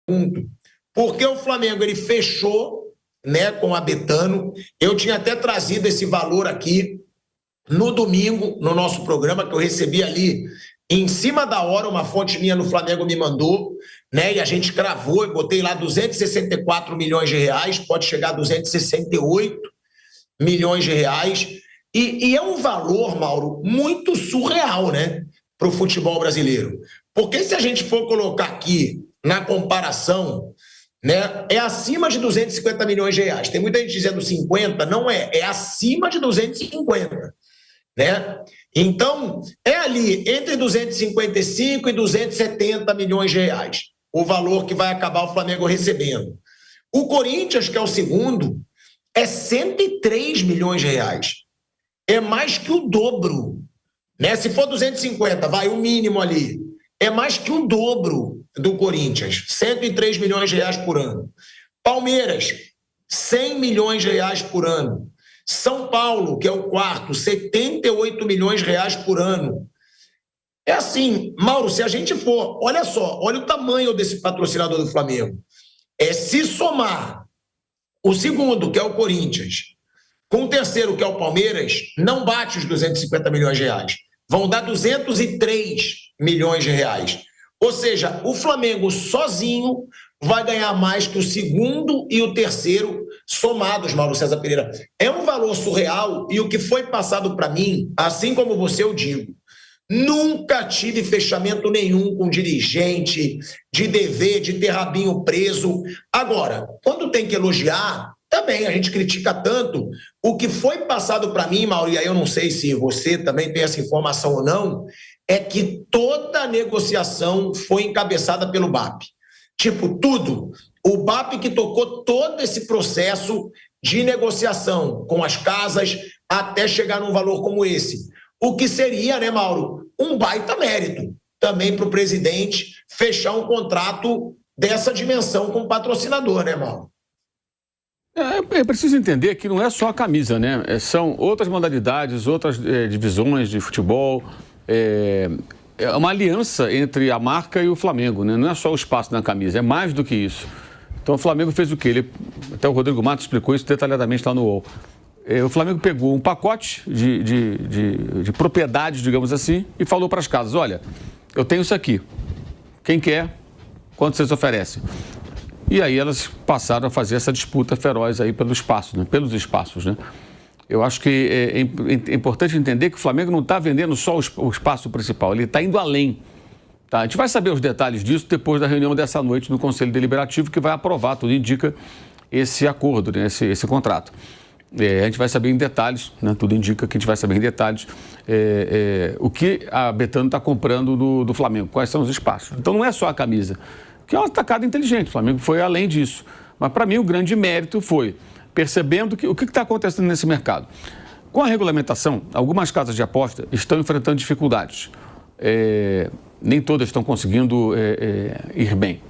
pergunto, por que o Flamengo ele fechou, né, com a Betano? Eu tinha até trazido esse valor aqui no domingo, no nosso programa, que eu recebi ali em cima da hora, uma fonte minha no Flamengo me mandou, né? E a gente cravou, eu botei lá 264 milhões de reais, pode chegar a 268 milhões de reais. E é um valor, Mauro, muito surreal, né, para o futebol brasileiro. Porque se a gente for colocar aqui na comparação, né, é acima de 250 milhões de reais. Tem muita gente dizendo 50, não é, é acima de 250. Né? Então, é ali entre 255 e 270 milhões de reais o valor que vai acabar o Flamengo recebendo. O Corinthians, que é o segundo, é 103 milhões de reais. É mais que o dobro. Né? Se for 250, vai o mínimo ali. É mais que o dobro do Corinthians, 103 milhões de reais por ano. Palmeiras, 100 milhões de reais por ano. São Paulo, que é o quarto, 78 milhões de reais por ano. É assim, Mauro, se a gente for, olha só, olha o tamanho desse patrocinador do Flamengo. Se somar o segundo, que é o Corinthians, com o terceiro, que é o Palmeiras, não bate os 250 milhões de reais. Vão dar 203 milhões de reais. Ou seja, o Flamengo sozinho vai ganhar mais que o segundo e o terceiro somados, Mauro César Pereira. É um valor surreal e o que foi passado para mim, assim como você, eu digo, nunca tive fechamento nenhum com dirigente, de dever, de ter rabinho preso. Agora, quando tem que elogiar, também a gente critica tanto. O que foi passado para mim, Mauro, e aí eu não sei se você também tem essa informação ou não, é que toda a negociação foi encabeçada pelo BAP. Tipo, tudo. O BAP que tocou todo esse processo de negociação com as casas até chegar num valor como esse. O que seria, né, Mauro, um baita mérito também para o presidente fechar um contrato dessa dimensão com o patrocinador, né, Mauro? É preciso entender que não é só a camisa, né? São outras modalidades, outras divisões de futebol. É uma aliança entre a marca e o Flamengo, né? Não é só o espaço na camisa, é mais do que isso. Então o Flamengo fez o quê? Até o Rodrigo Matos explicou isso detalhadamente lá no UOL. O Flamengo pegou um pacote de propriedades, digamos assim, e falou para as casas: olha, eu tenho isso aqui. Quem quer? Quanto vocês oferecem? E aí elas passaram a fazer essa disputa feroz aí pelo espaço, né? Pelos espaços, né? Eu acho que é importante entender que o Flamengo não está vendendo só o espaço principal, ele está indo além. Tá? A gente vai saber os detalhes disso depois da reunião dessa noite no Conselho Deliberativo, que vai aprovar, tudo indica, esse acordo, né? esse contrato. A gente vai saber em detalhes, né? Tudo indica que a gente vai saber em detalhes o que a Betano está comprando do Flamengo, quais são os espaços. Então não é só a camisa, que é uma tacada inteligente, o Flamengo foi além disso. Mas para mim o grande mérito foi percebendo o que está acontecendo nesse mercado. Com a regulamentação, algumas casas de aposta estão enfrentando dificuldades. Nem todas estão conseguindo ir bem.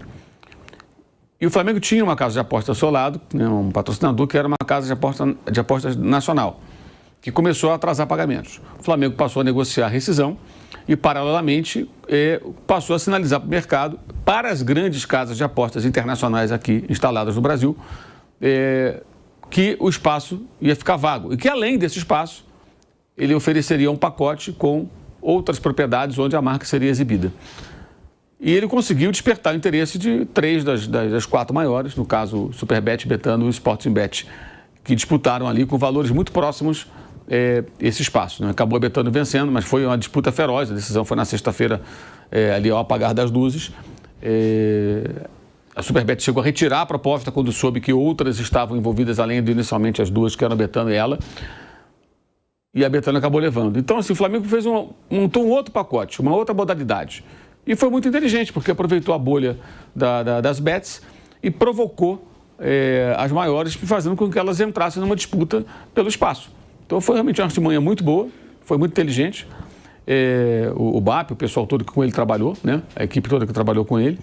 E o Flamengo tinha uma casa de aposta ao seu lado, né, um patrocinador que era uma casa de apostas nacional, que começou a atrasar pagamentos. O Flamengo passou a negociar a rescisão e, paralelamente, passou a sinalizar para o mercado, para as grandes casas de apostas internacionais aqui instaladas no Brasil, que o espaço ia ficar vago e que, além desse espaço, ele ofereceria um pacote com outras propriedades onde a marca seria exibida. E ele conseguiu despertar o interesse de 3 das 4 maiores, no caso Superbet, Betano e Sportingbet, que disputaram ali com valores muito próximos esse espaço. Né? Acabou a Betano vencendo, mas foi uma disputa feroz, a decisão foi na sexta-feira, ali ao apagar das luzes. A Superbet chegou a retirar a proposta quando soube que outras estavam envolvidas, além de inicialmente as duas, que eram a Betano e ela. E a Betano acabou levando. Então, assim, o Flamengo montou um outro pacote, uma outra modalidade. E foi muito inteligente, porque aproveitou a bolha das bets e provocou as maiores, fazendo com que elas entrassem numa disputa pelo espaço. Então, foi realmente uma artimanha muito boa, foi muito inteligente. O BAP, o pessoal todo que com ele trabalhou, né? A equipe toda que trabalhou com ele.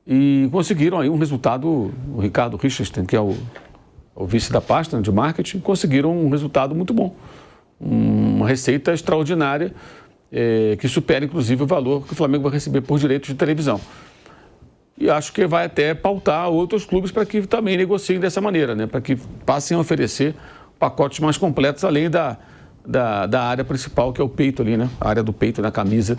E conseguiram aí um resultado, o Ricardo Richardson, que é o vice da pasta de marketing, conseguiram um resultado muito bom. Uma receita extraordinária, que supera, inclusive, o valor que o Flamengo vai receber por direitos de televisão. E acho que vai até pautar outros clubes para que também negociem dessa maneira, né? Para que passem a oferecer pacotes mais completos, além da área principal, que é o peito ali, né? A área do peito, na camisa,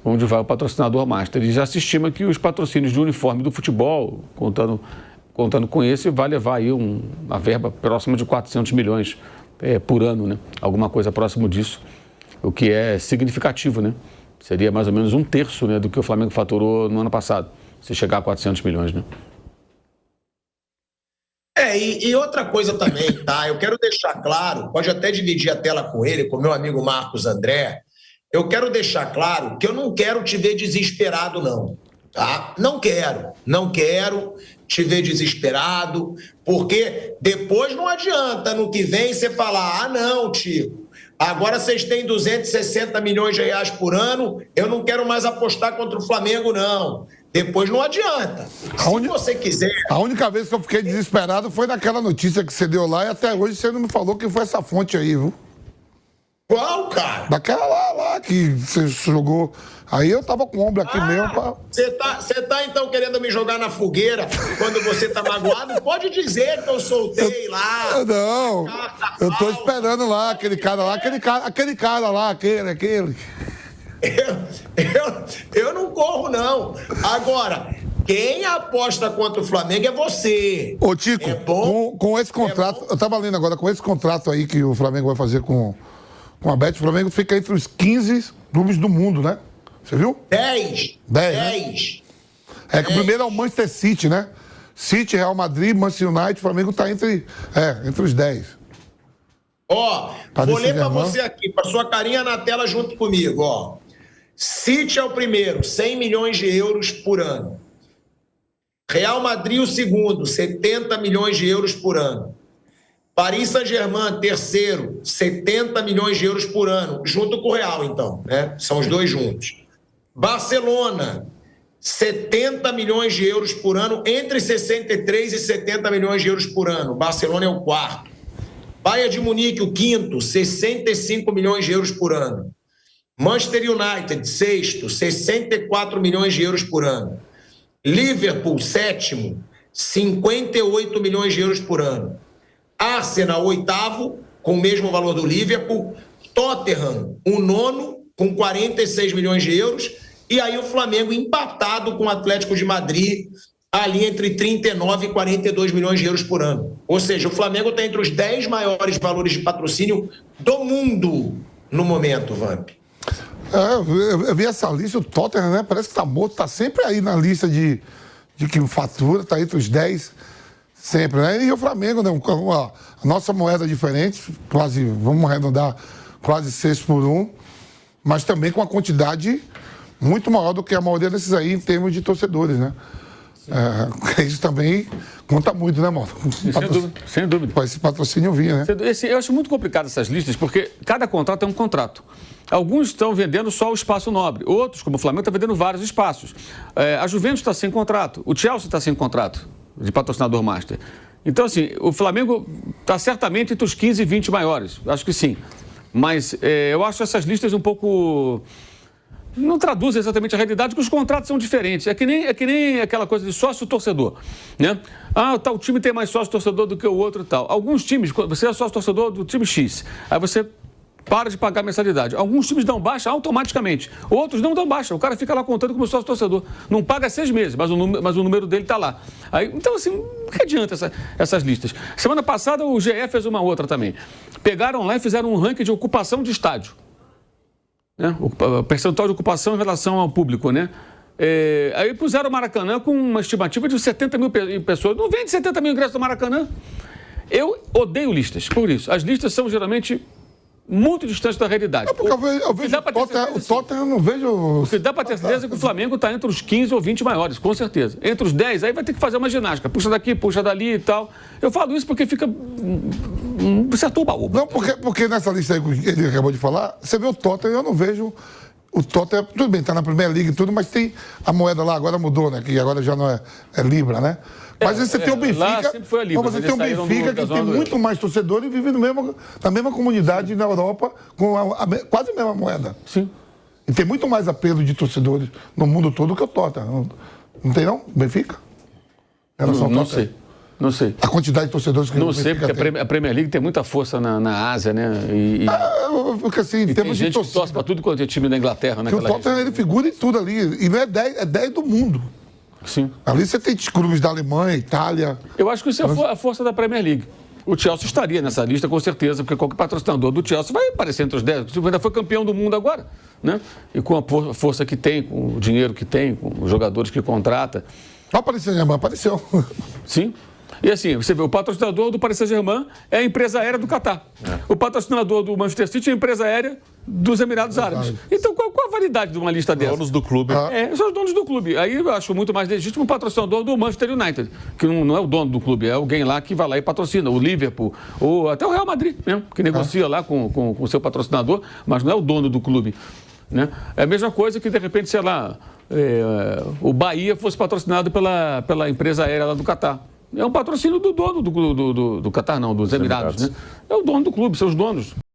onde vai o patrocinador master. E já se estima que os patrocínios de uniforme do futebol, contando com esse, vai levar aí uma verba próxima de 400 milhões por ano, né? Alguma coisa próximo disso, o que é significativo, né? Seria mais ou menos 1/3, né, do que o Flamengo faturou no ano passado, se chegar a 400 milhões, né? E outra coisa também, tá? Eu quero deixar claro, pode até dividir a tela com ele, com meu amigo Marcos André. Eu quero deixar claro que eu não quero te ver desesperado, não, tá? Não quero te ver desesperado, porque depois não adianta, no que vem, você falar, não, Tico, agora vocês têm 260 milhões de reais por ano, eu não quero mais apostar contra o Flamengo, não. Depois não adianta. Se você quiser... A única vez que eu fiquei desesperado foi naquela notícia que você deu lá e até hoje você não me falou quem foi essa fonte aí, viu? Qual, cara? Daquela lá que você jogou. Aí eu tava com o ombro aqui mesmo pra... Você tá então querendo me jogar na fogueira quando você tá magoado? Pode dizer que eu soltei lá. Não, eu tô esperando lá, aquele cara lá. Eu não corro, não. Agora, quem aposta contra o Flamengo é você. Ô, Tico, com esse contrato, eu tava lendo agora, com esse contrato aí que o Flamengo vai fazer com a Bet, o Flamengo fica entre os 15 clubes do mundo, né? Você viu? 10. Né? É que o primeiro é o Manchester City, né? City, Real Madrid, Manchester United, o Flamengo tá entre os 10. Vou ler pra você aqui, pra sua carinha na tela junto comigo, ó. City é o primeiro, 100 milhões de euros por ano. Real Madrid o segundo, 70 milhões de euros por ano. Paris Saint-Germain, terceiro, 70 milhões de euros por ano, junto com o Real, então, né? São os dois juntos. Barcelona, 70 milhões de euros por ano, entre 63 e 70 milhões de euros por ano. Barcelona é o quarto. Bayern de Munique, o quinto, 65 milhões de euros por ano. Manchester United, sexto, 64 milhões de euros por ano. Liverpool, sétimo, 58 milhões de euros por ano. Arsenal, oitavo, com o mesmo valor do Liverpool. Tottenham, o nono, com 46 milhões de euros. E aí o Flamengo empatado com o Atlético de Madrid, ali entre 39 e 42 milhões de euros por ano. Ou seja, o Flamengo está entre os 10 maiores valores de patrocínio do mundo no momento, Vamp. Eu vi essa lista, o Tottenham, né? Parece que tá morto, tá sempre aí na lista de que fatura, tá entre os 10 sempre, né? E o Flamengo, né? A nossa moeda é diferente, quase, vamos arredondar, quase 6 por 1, mas também com a quantidade muito maior do que a maioria desses aí em termos de torcedores, né? Isso também conta muito, né, Mauro? Sem dúvida. Esse patrocínio vinha, né? Eu acho muito complicado essas listas, porque cada contrato é um contrato. Alguns estão vendendo só o espaço nobre, outros, como o Flamengo, está vendendo vários espaços. A Juventus está sem contrato, o Chelsea está sem contrato de patrocinador master. Então, assim, o Flamengo está certamente entre os 15 e 20 maiores, acho que sim. Mas eu acho essas listas um pouco... não traduzem exatamente a realidade, porque os contratos são diferentes. É que nem aquela coisa de sócio-torcedor, né? Tal time tem mais sócio-torcedor do que o outro e tal. Alguns times, você é sócio-torcedor do time X, aí você para de pagar mensalidade. Alguns times dão baixa automaticamente, outros não dão baixa. O cara fica lá contando como sócio-torcedor. Não paga 6 meses, mas o número dele está lá. Então, assim, o que adianta essas listas? Semana passada o GE fez uma outra também. Pegaram lá e fizeram um ranking de ocupação de estádio. Né? O percentual de ocupação em relação ao público, né? Aí puseram o Maracanã com uma estimativa de 70 mil pessoas. Não vende 70 mil ingressos do Maracanã. Eu odeio listas, por isso. As listas são geralmente muito distantes da realidade. Porque eu vejo o Tottenham, eu não vejo... O que dá para ter certeza é que o Flamengo está entre os 15 ou 20 maiores, com certeza. Entre os 10, aí vai ter que fazer uma ginástica. Puxa daqui, puxa dali e tal. Eu falo isso porque fica... certo baú. Não, porque nessa lista aí que ele acabou de falar, você vê o Tottenham, eu não vejo... O Tottenham, tudo bem, está na Primeira Liga e tudo, mas tem a moeda lá, agora mudou, né? Que agora já não é Libra, né? Mas você tem o Benfica... Lá sempre foi a Libra. Você tem o Benfica que tem muito mais torcedores e vive na mesma comunidade na Europa com quase a mesma moeda. Sim. E tem muito mais apelo de torcedores no mundo todo que o Tottenham. Não tem, não? Benfica? Não sei. Não sei. A quantidade de torcedores que Não sei, porque tem. a Premier League tem muita força na Ásia, né? Porque assim, em termos tem gente de torcida, que torce para tudo quanto é time da Inglaterra, né? que o Tottenham ele figura em tudo ali. E não é 10 do mundo. Sim. Ali você tem clubes da Alemanha, Itália. Eu acho que isso é a força da Premier League. O Chelsea estaria nessa lista, com certeza, porque qualquer patrocinador do Chelsea vai aparecer entre os 10. Ainda foi campeão do mundo agora, né? E com a força que tem, com o dinheiro que tem, com os jogadores que contrata. Apareceu, minha irmã, apareceu. Sim. E assim, você vê, o patrocinador do Paris Saint-Germain é a empresa aérea do Catar. O patrocinador do Manchester City é a empresa aérea dos Emirados Árabes. Então, qual a validade de uma lista dessa? Donos do clube. São os donos do clube. Aí eu acho muito mais legítimo o patrocinador do Manchester United, que não é o dono do clube, é alguém lá que vai lá e patrocina. O Liverpool, ou até o Real Madrid mesmo, que negocia lá com o seu patrocinador, mas não é o dono do clube. Né? É a mesma coisa que, de repente, sei lá, o Bahia fosse patrocinado pela empresa aérea lá do Catar. É um patrocínio do dono do Catar, não, dos Emirados. Né? É o dono do clube, são os donos.